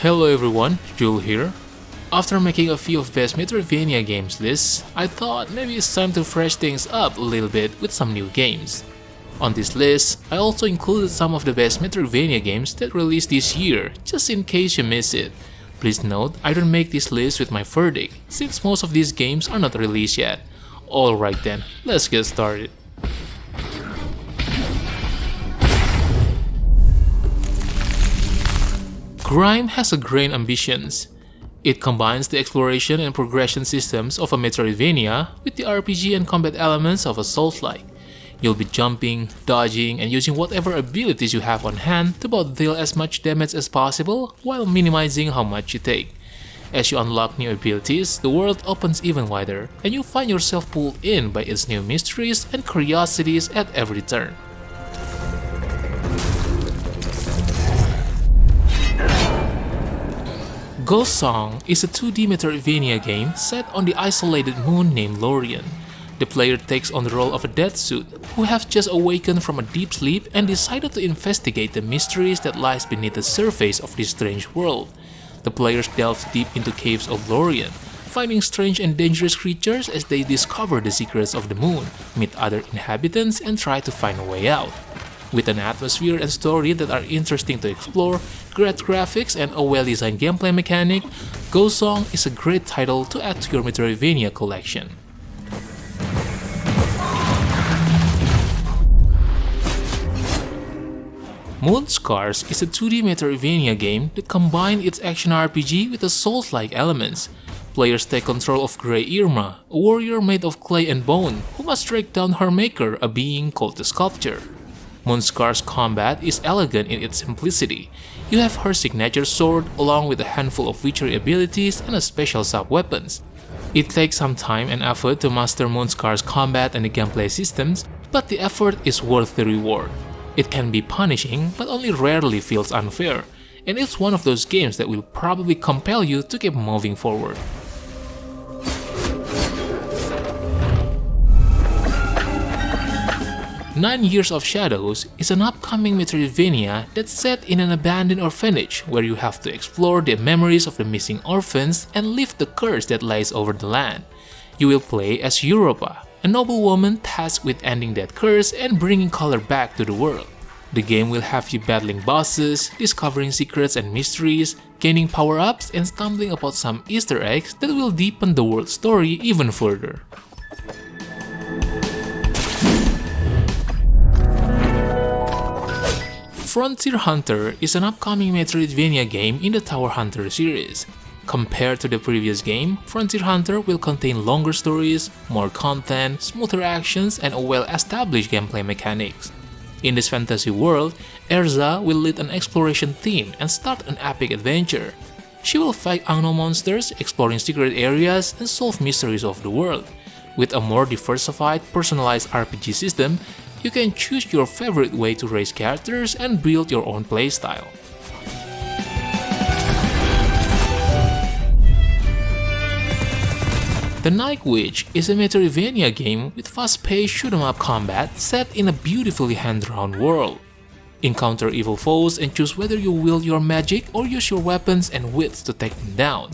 Hello everyone, Jul here. After making a few of best Metroidvania games lists, I thought maybe it's time to fresh things up a little bit with some new games. On this list, I also included some of the best Metroidvania games that released this year, just in case you miss it. Please note, I don't make this list with my verdict, since most of these games are not released yet. Alright then, let's get started. Grime has a grand ambitions. It combines the exploration and progression systems of a Metroidvania with the RPG and combat elements of a Souls-like. You'll be jumping, dodging, and using whatever abilities you have on hand to both deal as much damage as possible while minimizing how much you take. As you unlock new abilities, the world opens even wider, and you find yourself pulled in by its new mysteries and curiosities at every turn. Gestalt is a 2D Metroidvania game set on the isolated moon named Lorien. The player takes on the role of a dead suit who has just awakened from a deep sleep and decided to investigate the mysteries that lies beneath the surface of this strange world. The players delve deep into caves of Lorien, finding strange and dangerous creatures as they discover the secrets of the moon, meet other inhabitants, and try to find a way out. With an atmosphere and story that are interesting to explore, great graphics, and a well-designed gameplay mechanic, Gestalt is a great title to add to your Metroidvania collection. Moonscars is a 2D Metroidvania game that combines its action RPG with the Souls-like elements. Players take control of Grey Irma, a warrior made of clay and bone who must track down her maker, a being called the Sculptor. Moonscars' combat is elegant in its simplicity. You have her signature sword along with a handful of witchery abilities and a special sub-weapons. It takes some time and effort to master Moonscars' combat and the gameplay systems, but the effort is worth the reward. It can be punishing, but only rarely feels unfair, and it's one of those games that will probably compel you to keep moving forward. Nine Years of Shadows is an upcoming Metroidvania that's set in an abandoned orphanage where you have to explore the memories of the missing orphans and lift the curse that lies over the land. You will play as Europa, a noble woman tasked with ending that curse and bringing color back to the world. The game will have you battling bosses, discovering secrets and mysteries, gaining power-ups, and stumbling upon some Easter eggs that will deepen the world story even further. Frontier Hunter is an upcoming Metroidvania game in the Tower Hunter series. Compared to the previous game, Frontier Hunter will contain longer stories, more content, smoother actions, and a well-established gameplay mechanics. In this fantasy world, Erza will lead an exploration team and start an epic adventure. She will fight unknown monsters, exploring secret areas, and solve mysteries of the world. With a more diversified, personalized RPG system, you can choose your favorite way to raise characters and build your own playstyle. The Night Witch is a Metroidvania game with fast-paced shoot-'em-up combat set in a beautifully hand-drawn world. Encounter evil foes and choose whether you wield your magic or use your weapons and wits to take them down.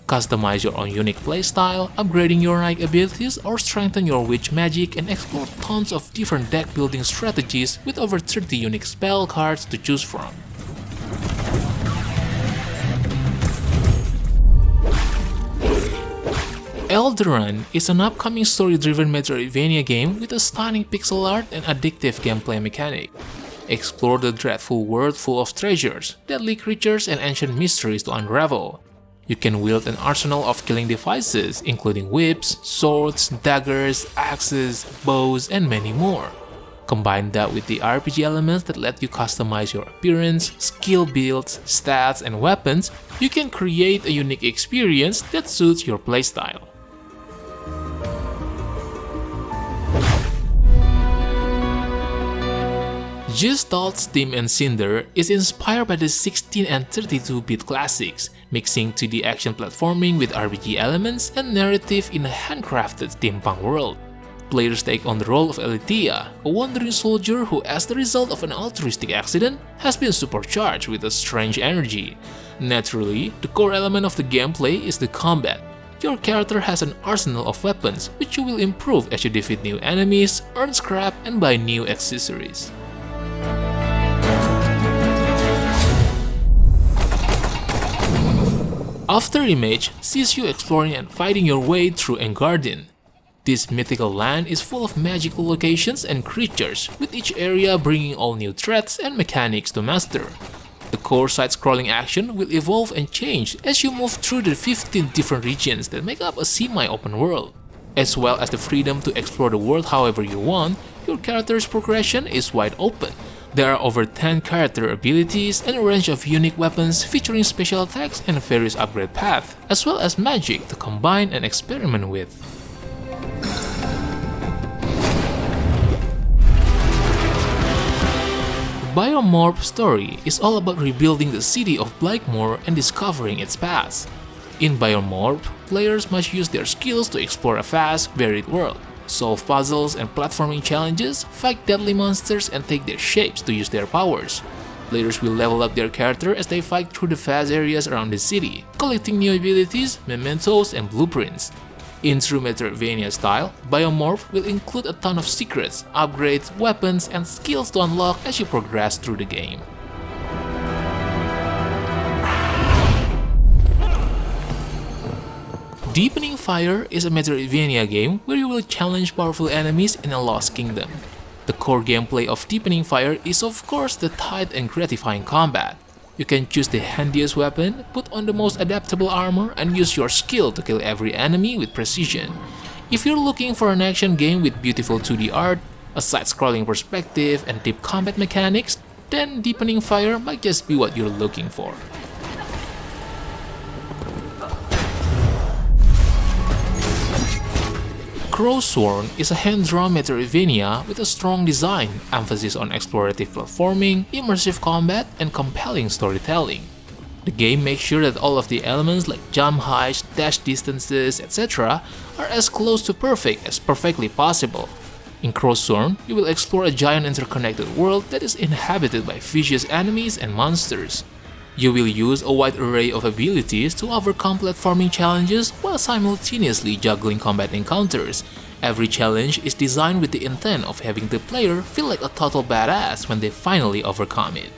Customize your own unique playstyle, upgrading your knight abilities or strengthen your witch magic, and explore tons of different deck building strategies with over 30 unique spell cards to choose from. Elderand is an upcoming story-driven Metroidvania game with a stunning pixel art and addictive gameplay mechanic. Explore the dreadful world full of treasures, deadly creatures, and ancient mysteries to unravel. You can wield an arsenal of killing devices, including whips, swords, daggers, axes, bows, and many more. Combine that with the RPG elements that let you customize your appearance, skill builds, stats, and weapons, you can create a unique experience that suits your playstyle. Gestalt's theme and Cinder is inspired by the 16 and 32-bit classics, mixing 2D action platforming with RPG elements and narrative in a handcrafted steampunk world. Players take on the role of Elitia, a wandering soldier who, as the result of an altruistic accident, has been supercharged with a strange energy. Naturally, the core element of the gameplay is the combat. Your character has an arsenal of weapons, which you will improve as you defeat new enemies, earn scrap, and buy new accessories. Afterimage sees you exploring and fighting your way through Engadin. This mythical land is full of magical locations and creatures, with each area bringing all new threats and mechanics to master. The core side-scrolling action will evolve and change as you move through the 15 different regions that make up a semi-open world. As well as the freedom to explore the world however you want, your character's progression is wide open. There are over 10 character abilities and a range of unique weapons featuring special attacks and various upgrade paths, as well as magic to combine and experiment with. Biomorph's story is all about rebuilding the city of Blackmoor and discovering its past. In Biomorph, players must use their skills to explore a vast, varied world, solve puzzles and platforming challenges, fight deadly monsters, and take their shapes to use their powers. Players will level up their character as they fight through the vast areas around the city, collecting new abilities, mementos, and blueprints. In true Metroidvania style, Biomorph will include a ton of secrets, upgrades, weapons, and skills to unlock as you progress through the game. Deepening Fire is a Metroidvania game where you will challenge powerful enemies in a lost kingdom. The core gameplay of Deepening Fire is of course the tight and gratifying combat. You can choose the handiest weapon, put on the most adaptable armor, and use your skill to kill every enemy with precision. If you're looking for an action game with beautiful 2D art, a side-scrolling perspective, and deep combat mechanics, then Deepening Fire might just be what you're looking for. Crowsworn is a hand-drawn Metroidvania with a strong design, emphasis on explorative platforming, immersive combat, and compelling storytelling. The game makes sure that all of the elements like jump heights, dash distances, etc. are as close to perfect as perfectly possible. In Crowsworn, you will explore a giant interconnected world that is inhabited by vicious enemies and monsters. You will use a wide array of abilities to overcome platforming challenges while simultaneously juggling combat encounters. Every challenge is designed with the intent of having the player feel like a total badass when they finally overcome it.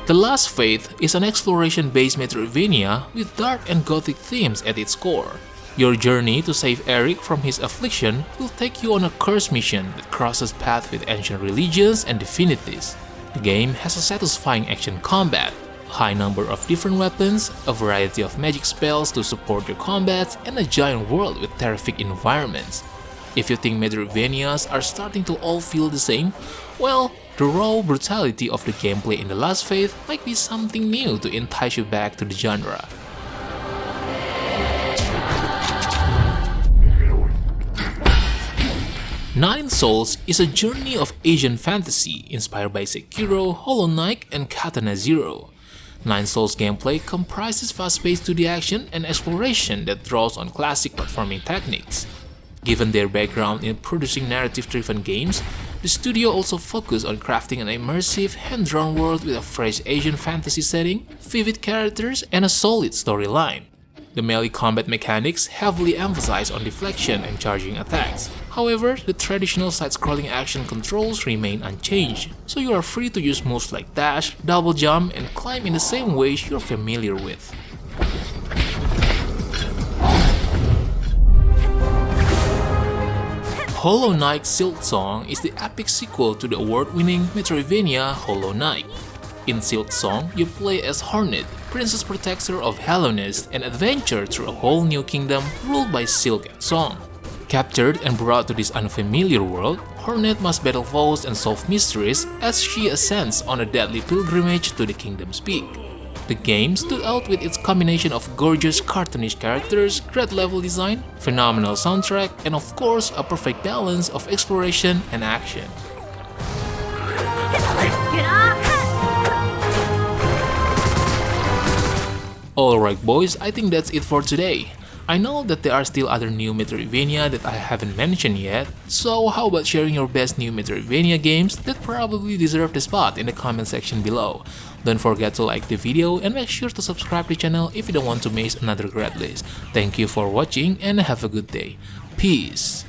The Last Faith is an exploration-based Metroidvania with dark and gothic themes at its core. Your journey to save Eric from his affliction will take you on a cursed mission that crosses paths with ancient religions and divinities. The game has a satisfying action combat, a high number of different weapons, a variety of magic spells to support your combats, and a giant world with terrific environments. If you think Metroidvanias are starting to all feel the same, well, the raw brutality of the gameplay in The Last Faith might be something new to entice you back to the genre. Nine Souls is a journey of Asian fantasy inspired by Sekiro, Hollow Knight, and Katana Zero. Nine Souls gameplay comprises fast-paced 2D action and exploration that draws on classic platforming techniques. Given their background in producing narrative-driven games, the studio also focused on crafting an immersive, hand-drawn world with a fresh Asian fantasy setting, vivid characters, and a solid storyline. The melee combat mechanics heavily emphasize on deflection and charging attacks. However, the traditional side-scrolling action controls remain unchanged, so you are free to use moves like dash, double jump, and climb in the same ways you're familiar with. Hollow Knight Silksong is the epic sequel to the award-winning Metroidvania Hollow Knight. In Silksong, you play as Hornet, princess protector of Hallownest, and adventure through a whole new kingdom ruled by Silk and Song. Captured and brought to this unfamiliar world, Hornet must battle foes and solve mysteries as she ascends on a deadly pilgrimage to the kingdom's peak. The game stood out with its combination of gorgeous cartoonish characters, great level design, phenomenal soundtrack, and of course a perfect balance of exploration and action. Alright boys, I think that's it for today. I know that there are still other new Metroidvania that I haven't mentioned yet, so how about sharing your best new Metroidvania games that probably deserve the spot in the comment section below. Don't forget to like the video and make sure to subscribe to the channel if you don't want to miss another great list. Thank you for watching and have a good day. Peace!